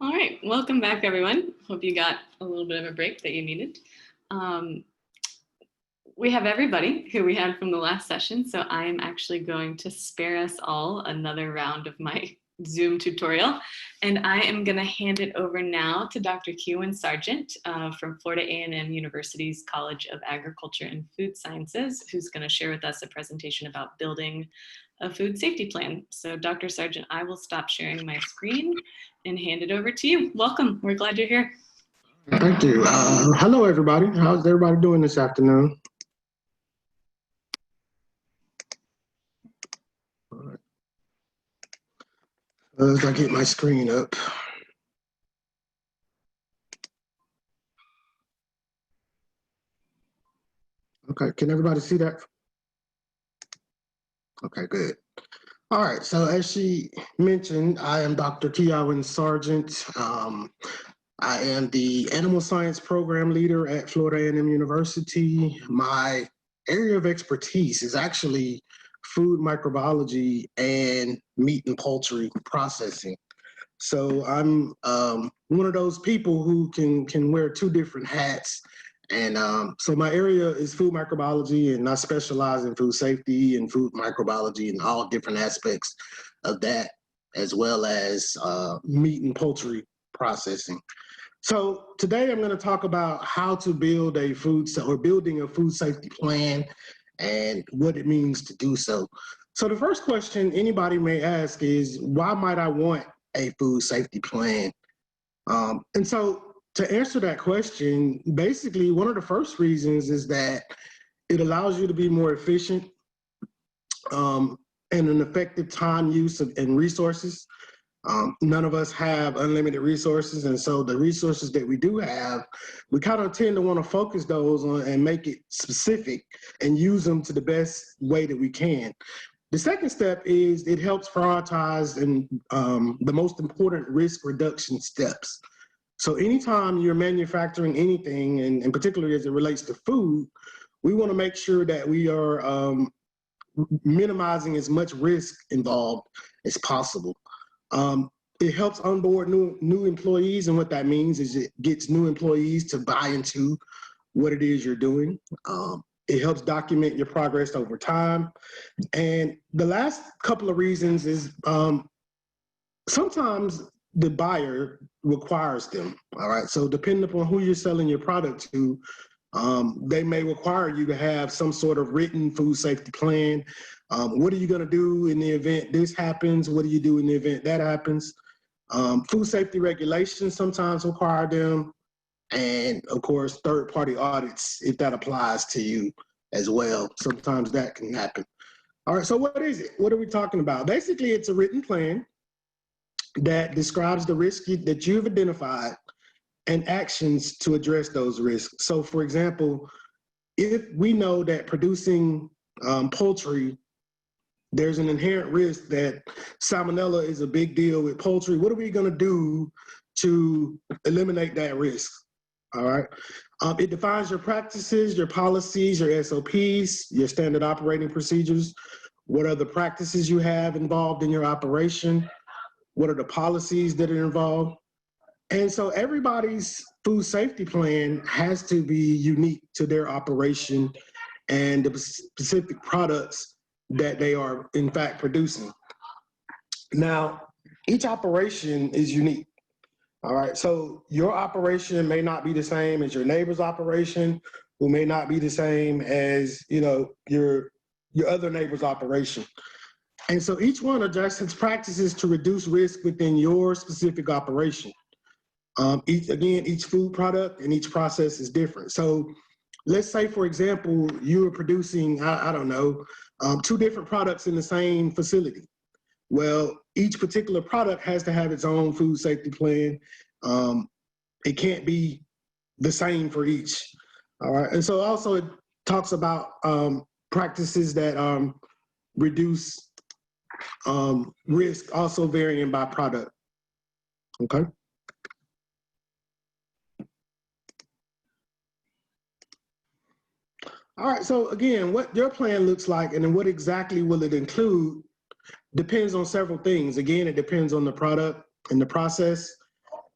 All right, welcome back, everyone. Hope you got a little bit of a break that you needed. We have everybody who we had from the last session, so I am actually going to spare us all another round of my Zoom tutorial, and I am going to hand it over now to Dr. Kewen Sargent from Florida A&M University's College of Agriculture and Food Sciences, who's going to share with us a presentation about building a food safety plan. So Dr. Sargent, I will stop sharing my screen and hand it over to you. Welcome, we're glad you're here. Thank you. Hello, everybody. How's everybody doing this afternoon? All right. As I get my screen up. Okay, can everybody see that? Okay, good. All right, so as she mentioned, I am Dr. Kewen Sargent. I am the Animal Science Program Leader at Florida A&M University. My area of expertise is actually food microbiology and meat and poultry processing. So I'm one of those people who can wear two different hats. And so my area is food microbiology, and I specialize in food safety and food microbiology and all different aspects of that, as well as meat and poultry processing. So today I'm going to talk about how to build a building a food safety plan and what it means to do so. So the first question anybody may ask is, why might I want a food safety plan? And so to answer that question, basically one of the first reasons is that it allows you to be more efficient and an effective time use and resources. None of us have unlimited resources, and so the resources that we do have, we kind of tend to want to focus those on and make it specific and use them to the best way that we can. The second step is it helps prioritize and the most important risk reduction steps. So anytime you're manufacturing anything, and particularly as it relates to food, we want to make sure that we are minimizing as much risk involved as possible. It helps onboard new employees, and what that means is it gets new employees to buy into what it is you're doing. It helps document your progress over time. And the last couple of reasons is sometimes the buyer requires them, all right? So depending upon who you're selling your product to, they may require you to have some sort of written food safety plan. What are you gonna do in the event this happens? What do you do in the event that happens? Food safety regulations sometimes require them. And of course, third-party audits, if that applies to you as well. Sometimes that can happen. All right, so what is it? What are we talking about? Basically, it's a written plan that describes the risk that you've identified and actions to address those risks. So for example, if we know that producing poultry, there's an inherent risk that salmonella is a big deal with poultry, what are we gonna do to eliminate that risk? All right. It defines your practices, your policies, your SOPs, your standard operating procedures. What are the practices you have involved in your operation? What are the policies that are involved? And so everybody's food safety plan has to be unique to their operation and the specific products that they are in fact producing. Now, each operation is unique. All right, so your operation may not be the same as your neighbor's operation, who may not be the same as, you know, your other neighbor's operation. And so each one adjusts its practices to reduce risk within your specific operation. Each food product and each process is different. So let's say, for example, you are producing, I don't know, 2 different products in the same facility. Well, each particular product has to have its own food safety plan. It can't be the same for each. All right, and so also it talks about practices that reduce risk, also varying by product. Okay. All right, so again, what your plan looks like and then what exactly will it include depends on several things. Again, it depends on the product and the process.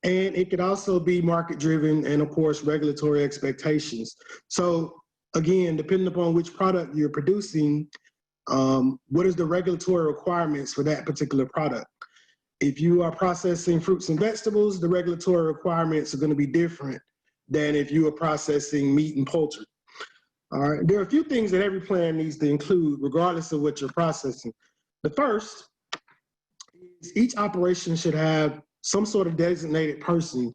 And it could also be market driven and of course regulatory expectations. So again, depending upon which product you're producing, what is the regulatory requirements for that particular product? If you are processing fruits and vegetables, the regulatory requirements are going to be different than if you are processing meat and poultry. All right, there are a few things that every plan needs to include regardless of what you're processing. The first is each operation should have some sort of designated person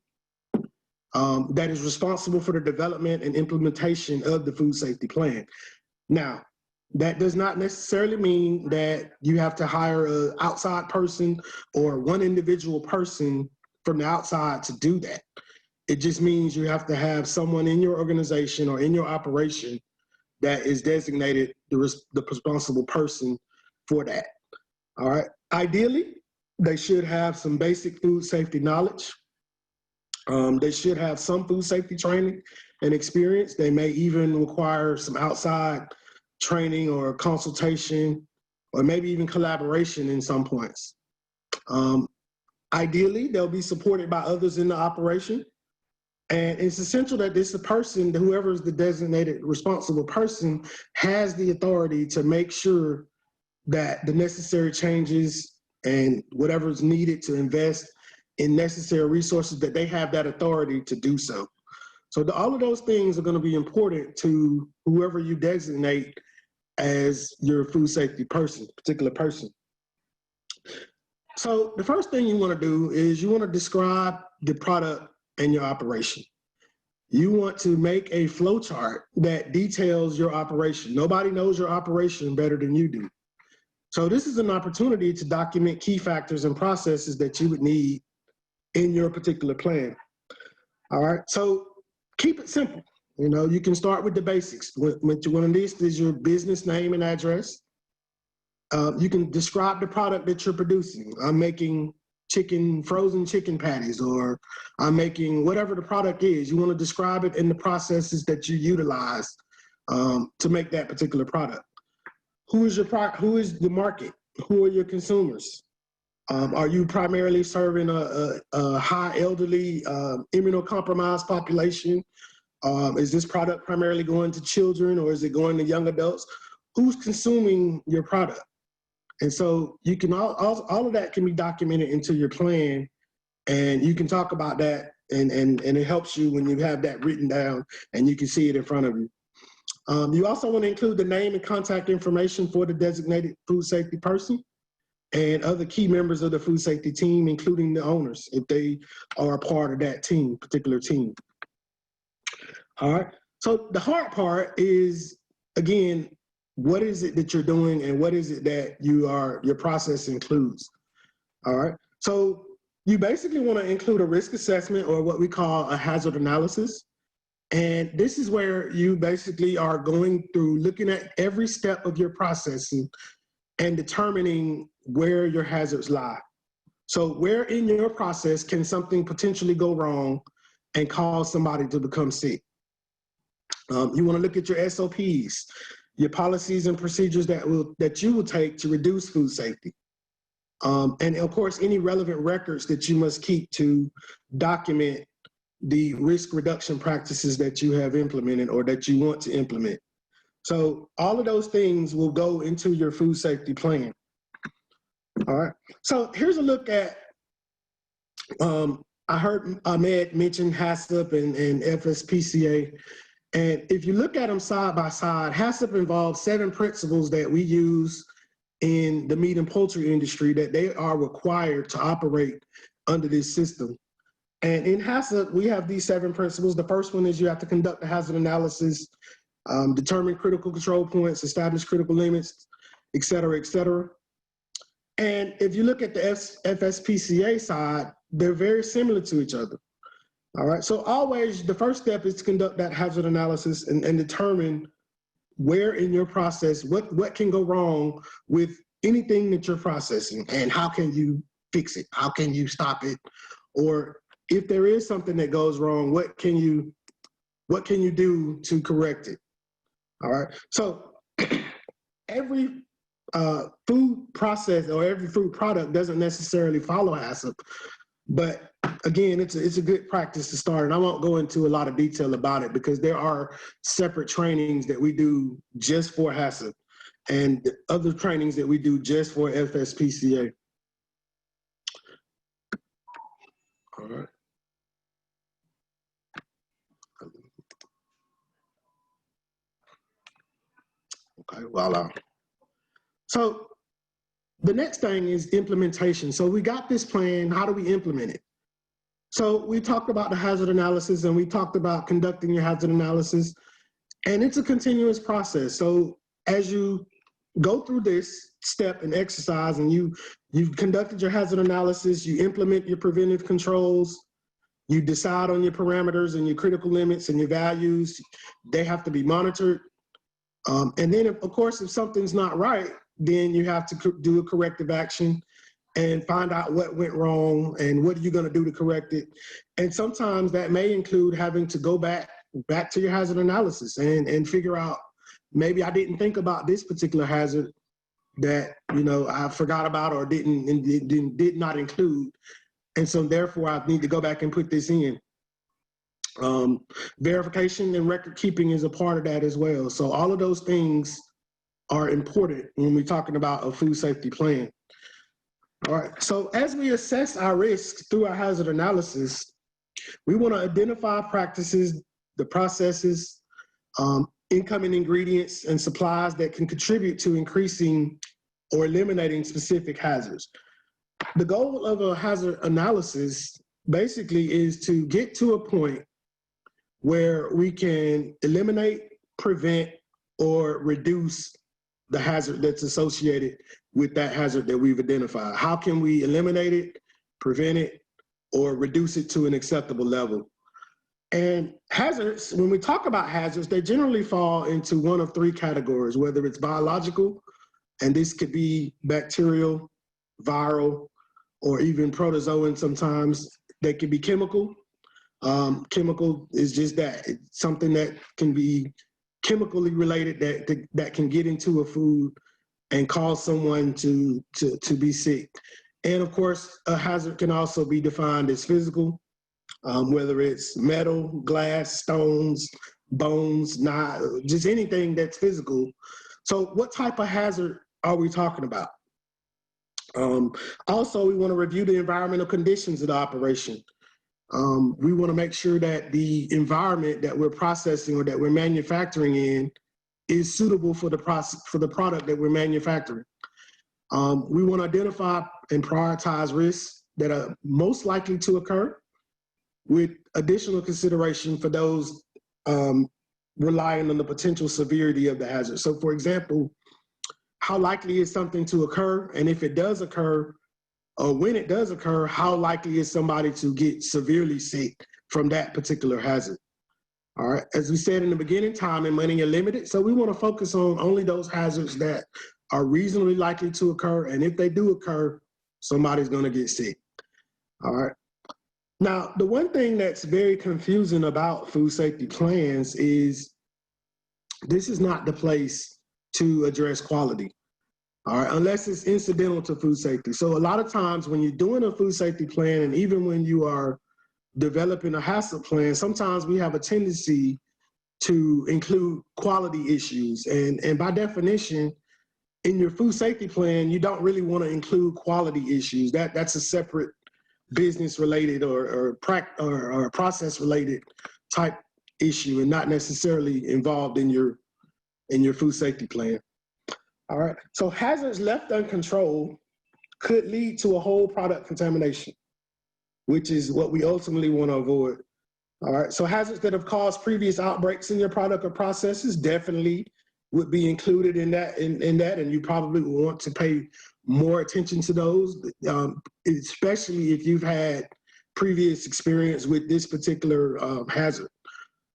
that is responsible for the development and implementation of the food safety plan. Now, that does not necessarily mean that you have to hire an outside person or one individual person from the outside to do that. It just means you have to have someone in your organization or in your operation that is designated the responsible person for that. All right. Ideally, they should have some basic food safety knowledge. They should have some food safety training and experience. They may even require some outside training or consultation, or maybe even collaboration in some points. Ideally, they'll be supported by others in the operation. And it's essential that this person, whoever is the designated responsible person, has the authority to make sure that the necessary changes and whatever is needed to invest in necessary resources, that they have that authority to do so. So all of those things are going to be important to whoever you designate as your food safety person, particular person. So the first thing you want to do is you want to describe the product and your operation. You want to make a flow chart that details your operation. Nobody knows your operation better than you do. So this is an opportunity to document key factors and processes that you would need in your particular plan. All right, so keep it simple. You know, you can start with the basics. What you want to list is your business name and address. You can describe the product that you're producing. I'm making frozen chicken patties, or I'm making whatever the product is. You want to describe it in the processes that you utilize to make that particular product. Who is the market? Who are your consumers? Are you primarily serving a high elderly, immunocompromised population? Is this product primarily going to children, or is it going to young adults? Who's consuming your product? And so you can all of that can be documented into your plan, and you can talk about that, and it helps you when you have that written down and you can see it in front of you. You also want to include the name and contact information for the designated food safety person and other key members of the food safety team, including the owners, if they are a part of that team, particular team. All right, so the hard part is, again, what is it that you're doing and what is it that your process includes? All right, so you basically want to include a risk assessment, or what we call a hazard analysis. And this is where you basically are going through looking at every step of your processing and determining where your hazards lie. So where in your process can something potentially go wrong and cause somebody to become sick? You want to look at your SOPs, your policies and procedures that you will take to reduce food safety. And of course, any relevant records that you must keep to document the risk reduction practices that you have implemented or that you want to implement. So all of those things will go into your food safety plan. All right, so here's a look at, I heard Ahmed mention HACCP and FSPCA. And if you look at them side by side, HACCP involves 7 principles that we use in the meat and poultry industry that they are required to operate under this system. And in HACCP, we have these 7 principles. The first one is you have to conduct a hazard analysis, determine critical control points, establish critical limits, et cetera, et cetera. And if you look at the FSPCA side, they're very similar to each other. All right, so always the first step is to conduct that hazard analysis and determine where in your process, what can go wrong with anything that you're processing, and how can you fix it? How can you stop it? Or if there is something that goes wrong, what can you do to correct it? All right, so every food process or every food product doesn't necessarily follow HACCP. But again, it's a good practice to start, and I won't go into a lot of detail about it because there are separate trainings that we do just for HACCP and other trainings that we do just for FSPCA. All right. Okay, voila. So the next thing is implementation. So we got this plan, how do we implement it? So we talked about the hazard analysis and we talked about conducting your hazard analysis, and it's a continuous process. So as you go through this step and exercise and you've conducted your hazard analysis, you implement your preventive controls, you decide on your parameters and your critical limits and your values, they have to be monitored. And then of course, if something's not right, then you have to do a corrective action and find out what went wrong and what are you going to do to correct it. And sometimes that may include having to go back to your hazard analysis and figure out, maybe I didn't think about this particular hazard that, you know, I forgot about or did not include. And so therefore I need to go back and put this in. Verification and record keeping is a part of that as well. So all of those things are important when we're talking about a food safety plan. All right, so as we assess our risks through our hazard analysis, we want to identify practices, the processes, incoming ingredients and supplies that can contribute to increasing or eliminating specific hazards. The goal of a hazard analysis basically is to get to a point where we can eliminate, prevent, or reduce the hazard that's associated with that hazard that we've identified. How can we eliminate it, prevent it, or reduce it to an acceptable level? And hazards, when we talk about hazards, they generally fall into one of three categories, whether it's biological, and this could be bacterial, viral, or even protozoan sometimes. They could be chemical. Chemical is just that. It's something that can be chemically related that can get into a food and cause someone to be sick. And of course, a hazard can also be defined as physical, whether it's metal, glass, stones, bones, just anything that's physical. So what type of hazard are we talking about? Also, we want to review the environmental conditions of the operation. We want to make sure that the environment that we're processing or that we're manufacturing in is suitable for the product that we're manufacturing. We want to identify and prioritize risks that are most likely to occur, with additional consideration for those relying on the potential severity of the hazard. So for example, how likely is something to occur? And if it does occur, or when it does occur, how likely is somebody to get severely sick from that particular hazard? All right, as we said in the beginning, time and money are limited. So we want to focus on only those hazards that are reasonably likely to occur. And if they do occur, somebody's going to get sick. All right. Now, the one thing that's very confusing about food safety plans is this is not the place to address quality, all right, unless it's incidental to food safety. So a lot of times when you're doing a food safety plan, and even when you are developing a HACCP plan, sometimes we have a tendency to include quality issues. And by definition, in your food safety plan, you don't really want to include quality issues. That's a separate business related or process related type issue, and not necessarily involved in your food safety plan. All right, so hazards left uncontrolled could lead to a whole product contamination, which is what we ultimately want to avoid. All right, so hazards that have caused previous outbreaks in your product or processes definitely would be included in that, and you probably want to pay more attention to those, especially if you've had previous experience with this particular hazard.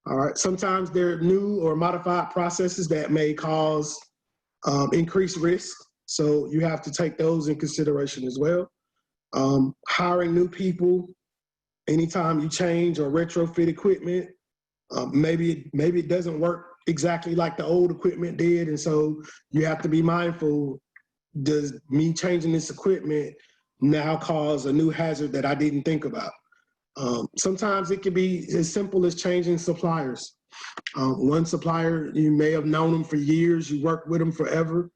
All right, sometimes there are new or modified processes that may cause increased risk, so you have to take those in consideration as well. Hiring new people, anytime you change or retrofit equipment, maybe it doesn't work exactly like the old equipment did, and so you have to be mindful, does me changing this equipment now cause a new hazard that I didn't think about. Sometimes it can be as simple as changing suppliers. One supplier, you may have known them for years, you worked with them forever,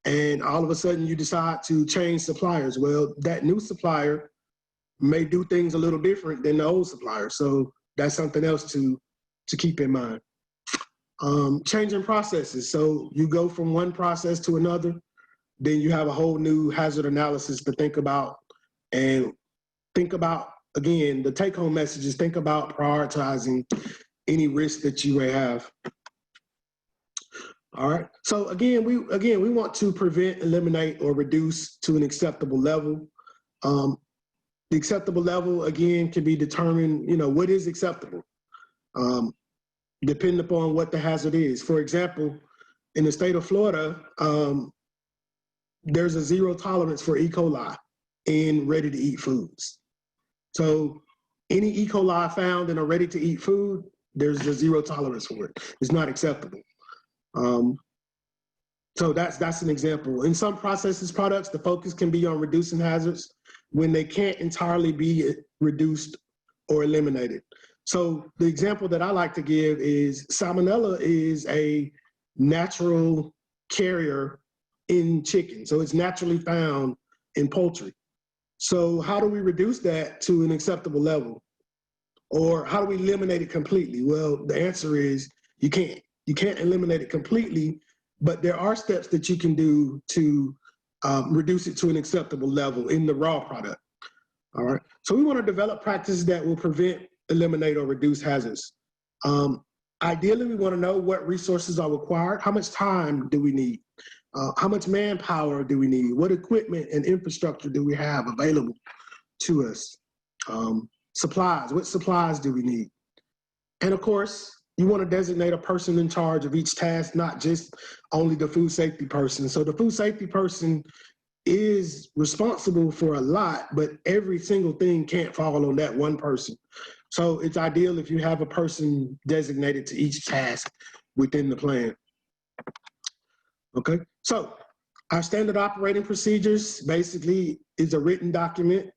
and all of a sudden you decide to change suppliers. Well, that new supplier may do things a little different than the old supplier. So that's something else to keep in mind. Changing processes. So you go from one process to another, then you have a whole new hazard analysis to think about. And think about, again, the take-home message is think about prioritizing any risk that you may have. All right. So again, we want to prevent, eliminate, or reduce to an acceptable level. The acceptable level, again, can be determined, what is acceptable, depending upon what the hazard is. For example, in the state of Florida, there's a zero tolerance for E. coli in ready-to-eat foods. So any E. coli found in a ready-to-eat food, there's a zero tolerance for it. It's not acceptable. So that's an example. In some processes products, the focus can be on reducing hazards when they can't entirely be reduced or eliminated. So the example that I like to give is salmonella is a natural carrier in chicken. So it's naturally found in poultry. So how do we reduce that to an acceptable level? Or how do we eliminate it completely? Well, the answer is you can't. You can't eliminate it completely, but there are steps that you can do to reduce it to an acceptable level in the raw product. All right. So we want to develop practices that will prevent, eliminate, or reduce hazards. Ideally, we want to know what resources are required. How much time do we need? How much manpower do we need? What equipment and infrastructure do we have available to us? Supplies, what supplies do we need? And of course, you want to designate a person in charge of each task, not just only the food safety person. So the food safety person is responsible for a lot, but every single thing can't fall on that one person. So it's ideal if you have a person designated to each task within the plan. Okay, so our standard operating procedures basically is a written document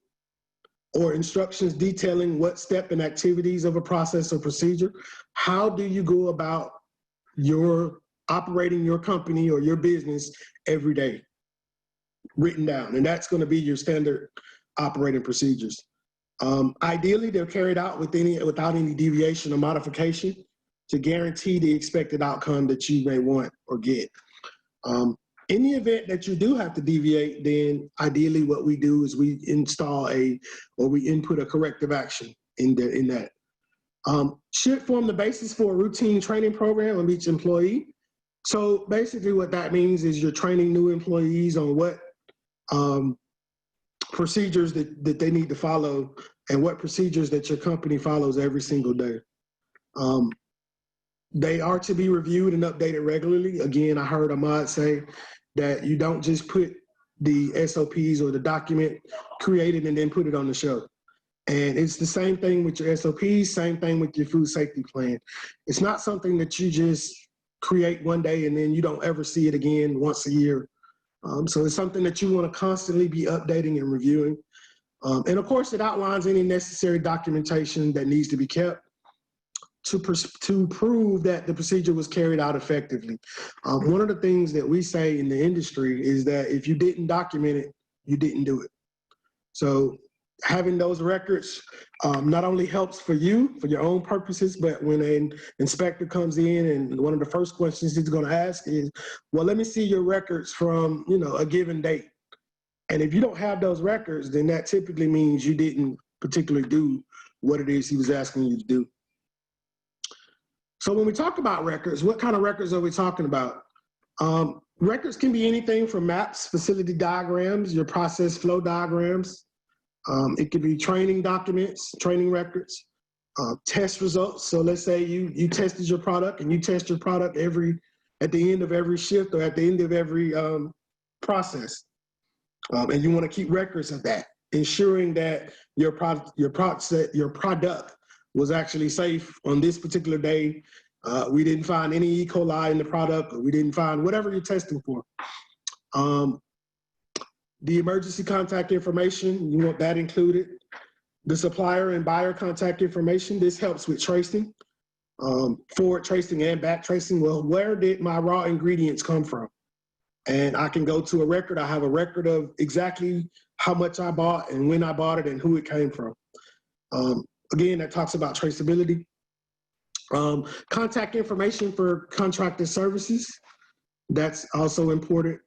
or instructions detailing what step and activities of a process or procedure. How do you go about your operating your company or your business every day? Written down, and that's going to be your standard operating procedures. Ideally, they're carried out without any deviation or modification to guarantee the expected outcome that you may want or get. In the event that you do have to deviate, then ideally what we do is we install we input a corrective action in that. Should form the basis for a routine training program of each employee. So basically what that means is you're training new employees on what procedures that they need to follow and what procedures that your company follows every single day. They are to be reviewed and updated regularly. Again, I heard Ahmad say that you don't just put the SOPs or the document created and then put it on the shelf. And it's the same thing with your SOPs, same thing with your food safety plan. It's not something that you just create one day and then you don't ever see it again once a year. So it's something that you want to constantly be updating and reviewing. And of course, it outlines any necessary documentation that needs to be kept to prove that the procedure was carried out effectively. One of the things that we say in the industry is that if you didn't document it, you didn't do it. So having those records not only helps for you, for your own purposes, but when an inspector comes in and one of the first questions he's going to ask is, well, let me see your records from, a given date. And if you don't have those records, then that typically means you didn't particularly do what it is he was asking you to do. So when we talk about records, what kind of records are we talking about? Records can be anything from maps, facility diagrams, your process flow diagrams. It could be training documents, training records, test results. So let's say you tested your product and you test your product at the end of every shift or at the end of every process. And you want to keep records of that, ensuring that your product was actually safe on this particular day. We didn't find any E. coli in the product, or we didn't find whatever you're testing for. The emergency contact information, you want that included. The supplier and buyer contact information, this helps with tracing, forward tracing and back tracing. Well, where did my raw ingredients come from? And I can go to a record. I have a record of exactly how much I bought and when I bought it and who it came from. Again, that talks about traceability. Contact information for contracted services, that's also important.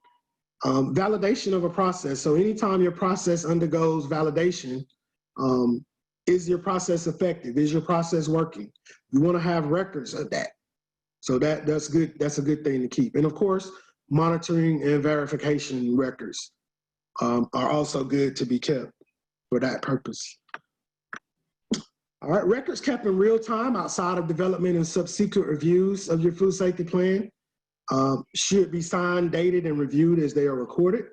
Validation of a process. So anytime your process undergoes validation, is your process effective? Is your process working? You want to have records of that. So that's good. That's a good thing to keep. And of course, monitoring and verification records are also good to be kept for that purpose. All right, records kept in real time outside of development and subsequent reviews of your food safety plan should be signed, dated, and reviewed as they are recorded.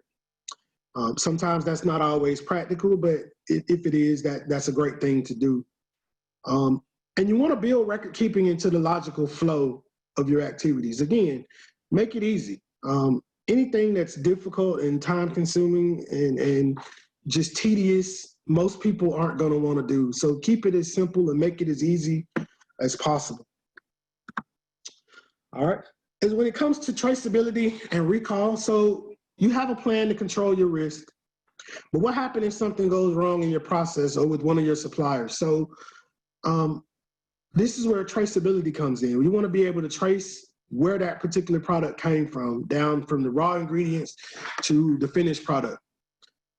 Sometimes that's not always practical, but if it is, that's a great thing to do. And you want to build record keeping into the logical flow of your activities. Again, make it easy. Anything that's difficult and time consuming and just tedious, most people aren't going to want to do. So keep it as simple and make it as easy as possible. All right. As when it comes to traceability and recall, so you have a plan to control your risk, but what happens if something goes wrong in your process or with one of your suppliers? So this is where traceability comes in. You want to be able to trace where that particular product came from, down from the raw ingredients to the finished product.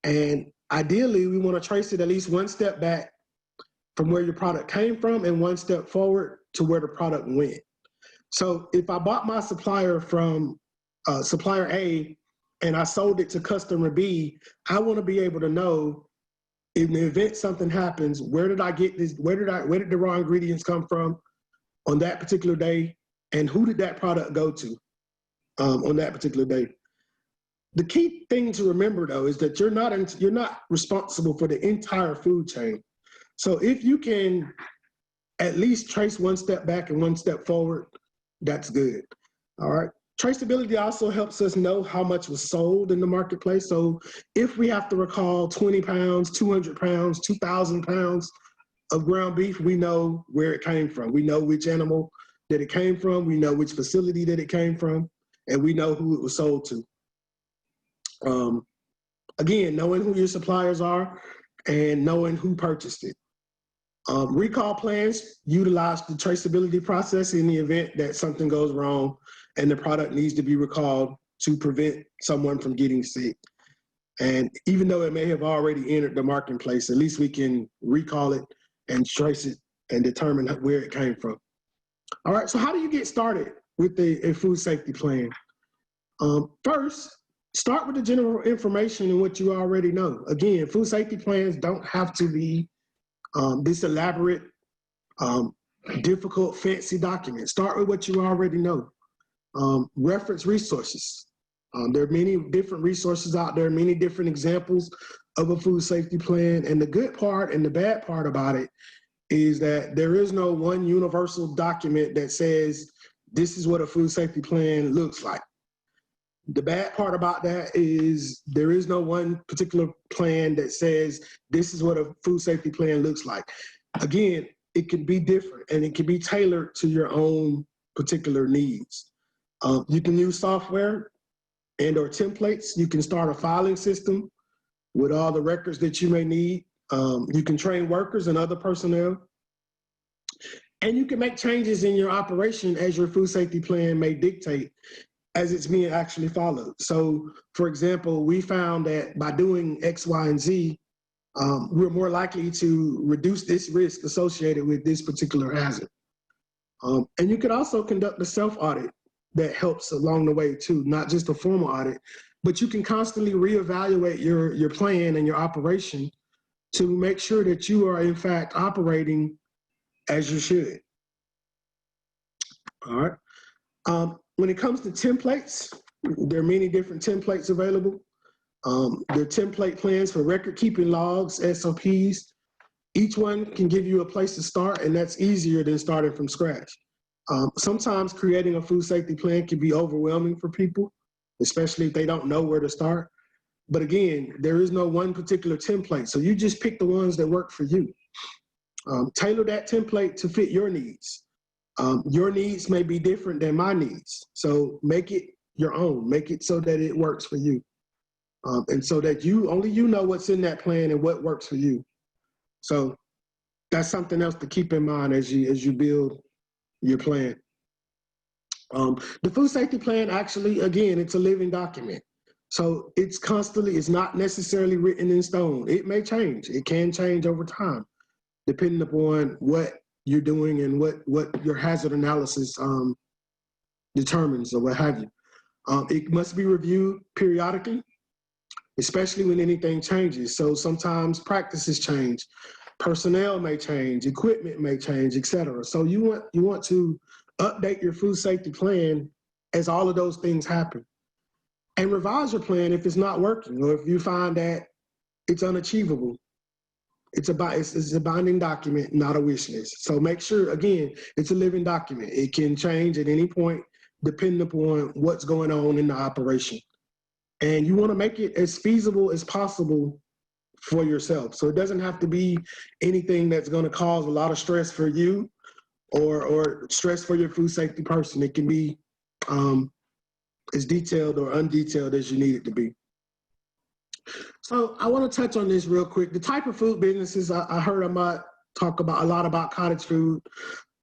And ideally, we want to trace it at least one step back from where your product came from and one step forward to where the product went. So if I bought my supplier from supplier A and I sold it to customer B, I want to be able to know in the event something happens, where did I get this, where did the raw ingredients come from on that particular day, and who did that product go to on that particular day. The key thing to remember though is that you're not responsible for the entire food chain. So if you can at least trace one step back and one step forward, that's good. All right. Traceability also helps us know how much was sold in the marketplace. So if we have to recall 20 pounds, 200 pounds, 2,000 pounds of ground beef, we know where it came from. We know which animal that it came from. We know which facility that it came from, and we know who it was sold to. Again, knowing who your suppliers are and knowing who purchased it. Recall plans utilize the traceability process in the event that something goes wrong and the product needs to be recalled to prevent someone from getting sick. And even though it may have already entered the marketplace, at least we can recall it and trace it and determine where it came from. All right, so how do you get started with a food safety plan? First, start with the general information and what you already know. Again, food safety plans don't have to be this elaborate, difficult, fancy document. Start with what you already know. Reference resources. There are many different resources out there, many different examples of a food safety plan. And the good part and the bad part about it is that there is no one universal document that says this is what a food safety plan looks like. The bad part about that is there is no one particular plan that says this is what a food safety plan looks like. Again, it can be different and it can be tailored to your own particular needs. You can use software and or templates. You can start a filing system with all the records that you may need. You can train workers and other personnel. And you can make changes in your operation as your food safety plan may dictate as it's being actually followed. So for example, we found that by doing X, Y, and Z, we're more likely to reduce this risk associated with this particular hazard. And you could also conduct a self-audit that helps along the way too, not just a formal audit, but you can constantly reevaluate your plan and your operation to make sure that you are in fact operating as you should. All right. When it comes to templates, there are many different templates available. There are template plans for record keeping logs, SOPs. Each one can give you a place to start, and that's easier than starting from scratch. Sometimes creating a food safety plan can be overwhelming for people, especially if they don't know where to start. But again, there is no one particular template. So you just pick the ones that work for you. Tailor that template to fit your needs. Your needs may be different than my needs. So make it your own. Make it so that it works for you. And so that only you know what's in that plan and what works for you. So that's something else to keep in mind as you build your plan. The food safety plan, actually, again, it's a living document. So it's not necessarily written in stone. It may change. It can change over time, depending upon what you're doing and what your hazard analysis determines or what have you. It must be reviewed periodically, especially when anything changes. So sometimes practices change, personnel may change, equipment may change, et cetera. So you want to update your food safety plan as all of those things happen. And revise your plan if it's not working or if you find that it's unachievable. It's a binding document, not a wish list. So make sure, again, it's a living document. It can change at any point depending upon what's going on in the operation. And you want to make it as feasible as possible for yourself. So it doesn't have to be anything that's going to cause a lot of stress for you or stress for your food safety person. It can be as detailed or undetailed as you need it to be. So I want to touch on this real quick. The type of food businesses, I heard I might talk about a lot about cottage food.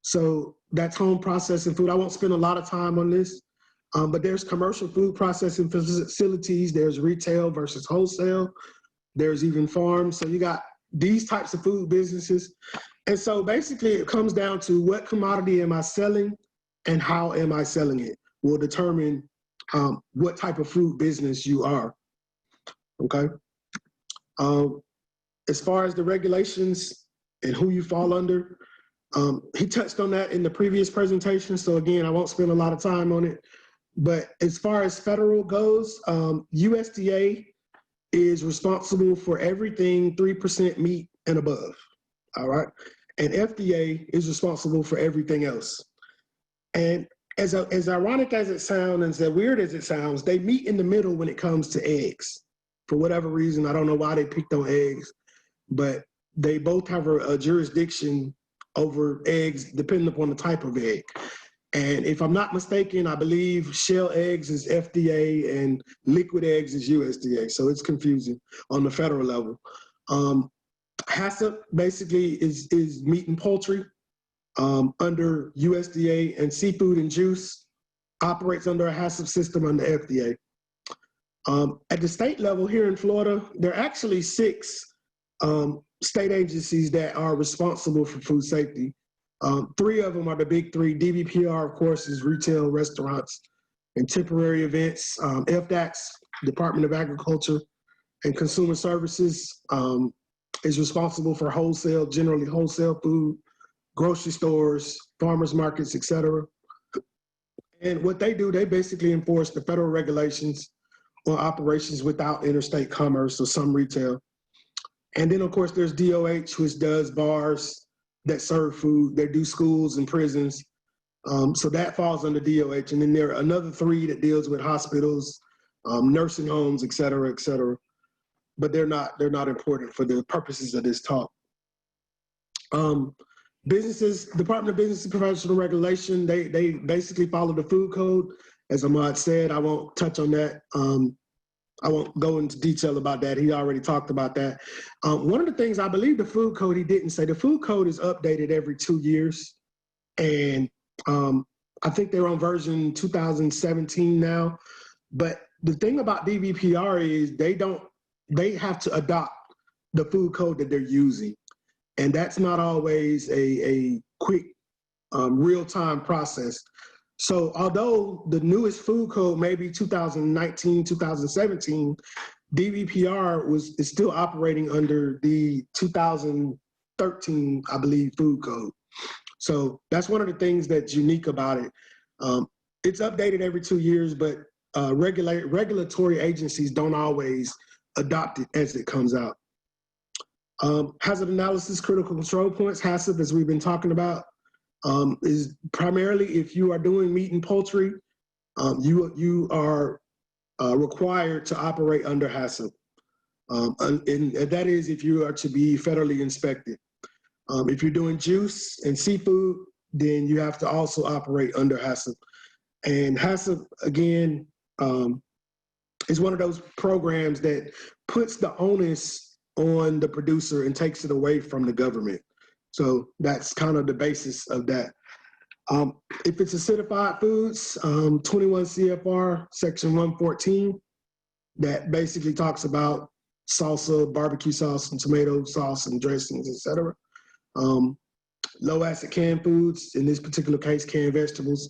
So that's home processing food. I won't spend a lot of time on this, but there's commercial food processing facilities. There's retail versus wholesale. There's even farms. So you got these types of food businesses. And so basically it comes down to what commodity am I selling and how am I selling it will determine what type of food business you are, okay? As far as the regulations and who you fall under, he touched on that in the previous presentation, so again, I won't spend a lot of time on it. But as far as federal goes, USDA is responsible for everything 3% meat and above, all right? And FDA is responsible for everything else. And as ironic as it sounds, and as weird as it sounds, they meet in the middle when it comes to eggs. For whatever reason, I don't know why they picked on eggs, but they both have a jurisdiction over eggs depending upon the type of egg. And if I'm not mistaken, I believe shell eggs is FDA and liquid eggs is USDA. So it's confusing on the federal level. HACCP basically is meat and poultry under USDA, and seafood and juice operates under a HACCP system under FDA. At the state level here in Florida, there are actually 6 state agencies that are responsible for food safety. 3 of them are the big 3. DVPR, of course, is retail, restaurants, and temporary events. FDACS, Department of Agriculture and Consumer Services, is responsible for wholesale, generally wholesale food, grocery stores, farmers markets, et cetera. And what they do, they basically enforce the federal regulations on operations without interstate commerce or some retail. And then, of course, there's DOH, which does bars that serve food. They do schools and prisons. So that falls under DOH. And then there are another 3 that deals with hospitals, nursing homes, et cetera, et cetera. But they're not important for the purposes of this talk. Department of Business and Professional Regulation, they basically follow the food code. As Ahmad said, I won't touch on that. I won't go into detail about that. He already talked about that. One of the things I believe the food code, he didn't say, the food code is updated every 2 years. And I think they're on version 2017 now. But the thing about DVPR is they have to adopt the food code that they're using. And that's not always a quick, real-time process. So although the newest food code may be 2019, 2017, DVPR is still operating under the 2013, I believe, food code. So that's one of the things that's unique about it. It's updated every 2 years, but regulatory agencies don't always adopt it as it comes out. Hazard analysis, critical control points, HACCP, as we've been talking about, is primarily if you are doing meat and poultry, you are required to operate under HACCP. And that is if you are to be federally inspected. If you're doing juice and seafood, then you have to also operate under HACCP. And HACCP, again, is one of those programs that puts the onus on the producer and takes it away from the government. So that's kind of the basis of that. If it's acidified foods, 21 CFR section 114, that basically talks about salsa, barbecue sauce, and tomato sauce and dressings, etc. Low acid canned foods, in this particular case, canned vegetables.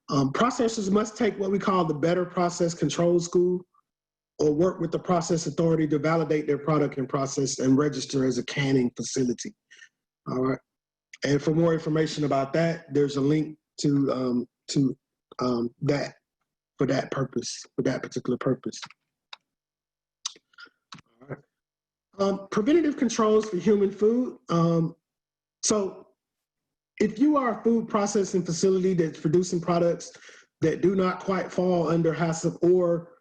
Processors must take what we call the Better Process Control School, or work with the process authority to validate their product and process and register as a canning facility. All right. And for more information about that, there's a link to that for that purpose, for that particular purpose. All right. Preventative controls for human food. So if you are a food processing facility that's producing products that do not quite fall under HACCP or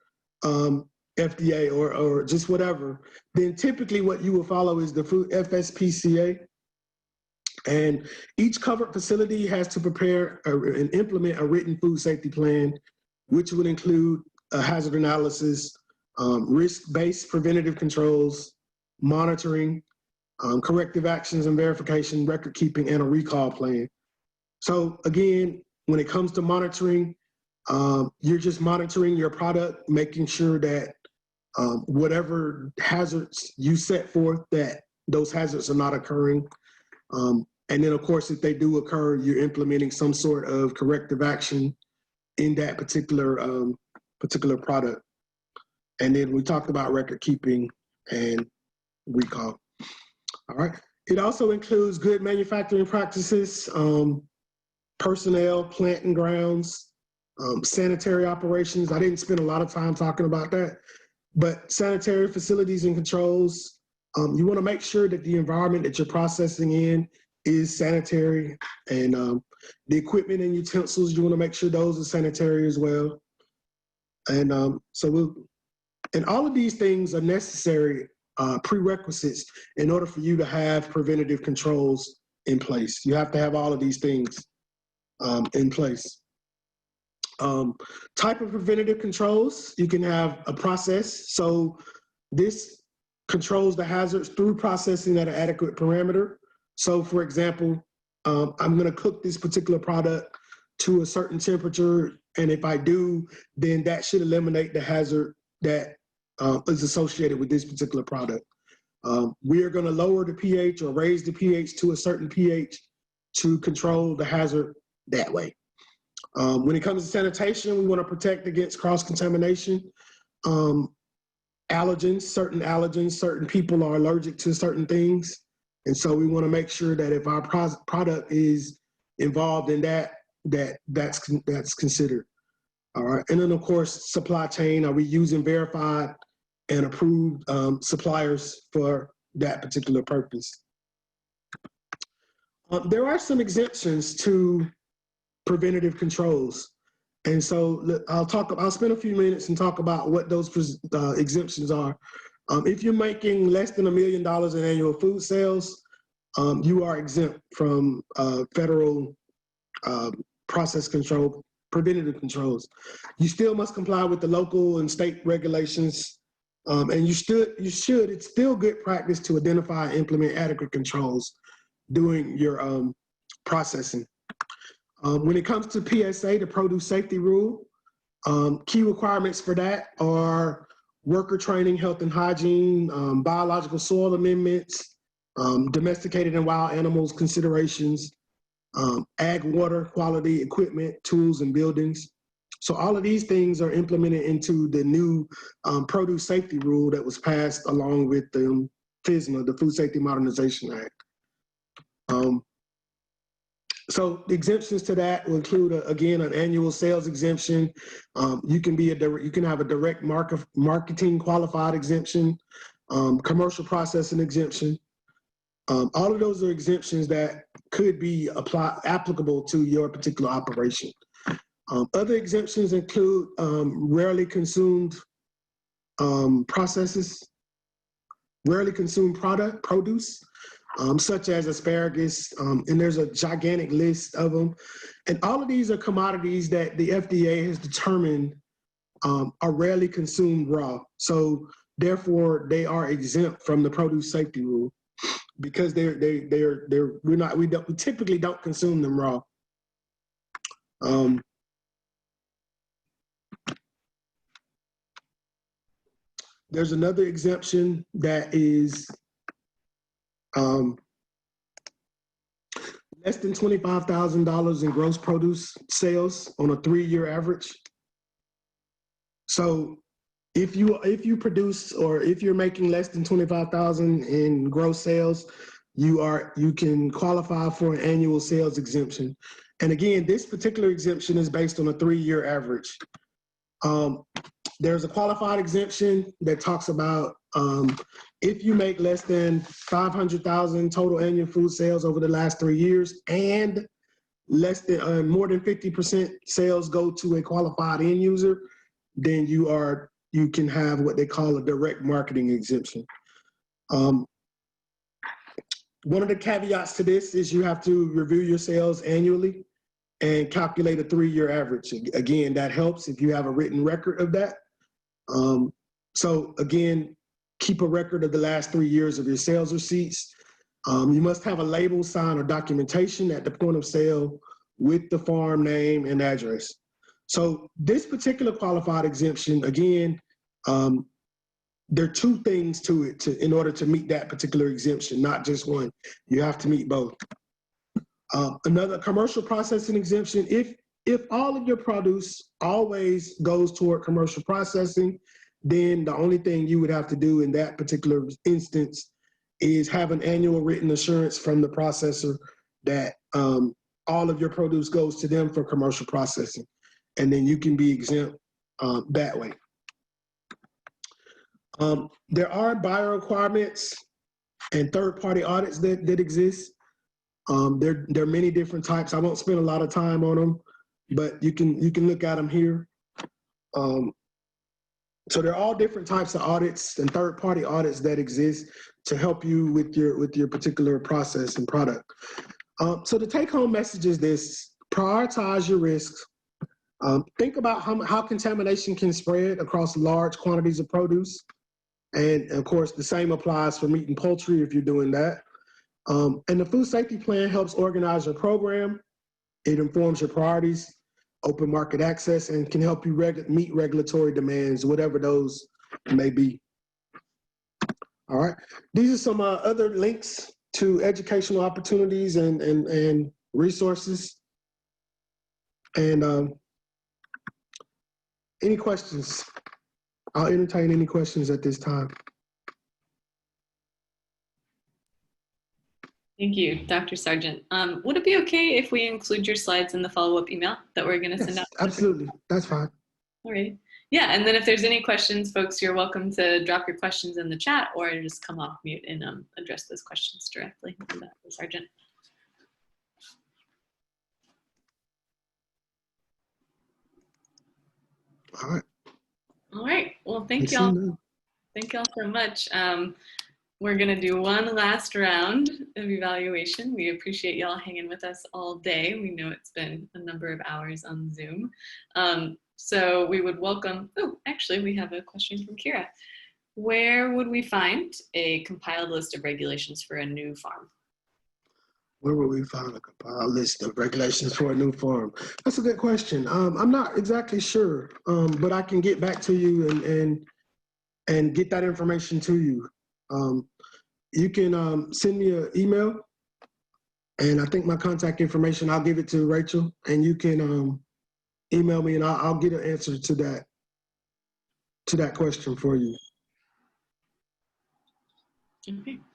FDA or just whatever, then typically what you will follow is the food FSPCA. And each covered facility has to prepare and implement a written food safety plan, which would include a hazard analysis, risk-based preventative controls, monitoring, corrective actions and verification, record keeping, and a recall plan. So again, when it comes to monitoring, you're just monitoring your product, making sure that whatever hazards you set forth, that those hazards are not occurring. And then of course, if they do occur, you're implementing some sort of corrective action in that particular product. And then we talked about record keeping and recall. All right. It also includes good manufacturing practices, personnel, plant and grounds, sanitary operations. I didn't spend a lot of time talking about that, but sanitary facilities and controls. You want to make sure that the environment that you're processing in is sanitary, and the equipment and utensils, you want to make sure those are sanitary as well. And and all of these things are necessary prerequisites in order for you to have preventative controls in place. You have to have all of these things in place. Type of preventative controls, you can have a process. So this controls the hazards through processing at an adequate parameter. So for example, I'm going to cook this particular product to a certain temperature, and if I do, then that should eliminate the hazard that is associated with this particular product. We are going to lower the pH or raise the pH to a certain pH to control the hazard that way. When it comes to sanitation, we want to protect against cross-contamination. Allergens, certain people are allergic to certain things. And so we want to make sure that if our product is involved in that's considered. All right. And then of course, supply chain, are we using verified and approved suppliers for that particular purpose? There are some exemptions to preventative controls. And so I'll spend a few minutes and talk about what those exemptions are. If you're making less than $1 million in annual food sales, you are exempt from federal process control, preventative controls. You still must comply with the local and state regulations, and you should. It's still good practice to identify and implement adequate controls during your processing. When it comes to PSA, the Produce Safety Rule, key requirements for that are worker training, health and hygiene, biological soil amendments, domesticated and wild animals considerations, ag water quality, equipment, tools, and buildings. So all of these things are implemented into the new Produce Safety Rule that was passed along with the FSMA, the Food Safety Modernization Act. So the exemptions to that will include, again, an annual sales exemption. You can have a direct marketing qualified exemption, commercial processing exemption. All of those are exemptions that could be applicable to your particular operation. Other exemptions include rarely consumed processes, rarely consumed produce, such as asparagus, and there's a gigantic list of them. And all of these are commodities that the FDA has determined are rarely consumed raw. So therefore, they are exempt from the produce safety rule because we typically don't consume them raw. There's another exemption that is less than $25,000 in gross produce sales on a 3-year average. So if you produce, or if you're making less than 25,000 in gross sales, you can qualify for an annual sales exemption. And again, this particular exemption is based on a 3-year average. There's a qualified exemption that talks about if you make less than 500,000 total annual food sales over the last 3 years, and less than more than 50% sales go to a qualified end user, then you can have what they call a direct marketing exemption. One of the caveats to this is you have to review your sales annually and calculate a 3-year average. Again, that helps if you have a written record of that. So again, keep a record of the last 3 years of your sales receipts. You must have a label, sign, or documentation at the point of sale with the farm name and address. So this particular qualified exemption, again, there are 2 things to it in order to meet that particular exemption, not just one. You have to meet both. Another commercial processing exemption, if all of your produce always goes toward commercial processing, then the only thing you would have to do in that particular instance is have an annual written assurance from the processor that all of your produce goes to them for commercial processing. And then you can be exempt that way. There are buyer requirements and third-party audits that exist. There are many different types. I won't spend a lot of time on them, but you can look at them here. So there are all different types of audits and third-party audits that exist to help you with your particular process and product. So the take-home message is this: prioritize your risks. Think about how contamination can spread across large quantities of produce. And of course, the same applies for meat and poultry if you're doing that. And the food safety plan helps organize your program. It informs your priorities, open market access, and can help you meet regulatory demands, whatever those may be. All right. These are some other links to educational opportunities and resources. And any questions? I'll entertain any questions at this time. Thank you, Dr. Sargent. Would it be okay if we include your slides in the follow-up email that we're going to send out? Absolutely, that's fine. All right. Yeah, and then if there's any questions, folks, you're welcome to drop your questions in the chat or just come off mute and address those questions directly to Dr. Sargent. All right. All right. Well, thank y'all. Thank y'all so much. We're going to do one last round of evaluation. We appreciate y'all hanging with us all day. We know it's been a number of hours on Zoom. So we would welcome, oh, actually we have a question from Kira. Where would we find a compiled list of regulations for a new farm? Where would we find a compiled list of regulations for a new farm? That's a good question. I'm not exactly sure, but I can get back to you and get that information to you. You can send me an email, and I think my contact information, I'll give it to Rachel, and you can email me, and I'll get an answer to that question for you. Okay.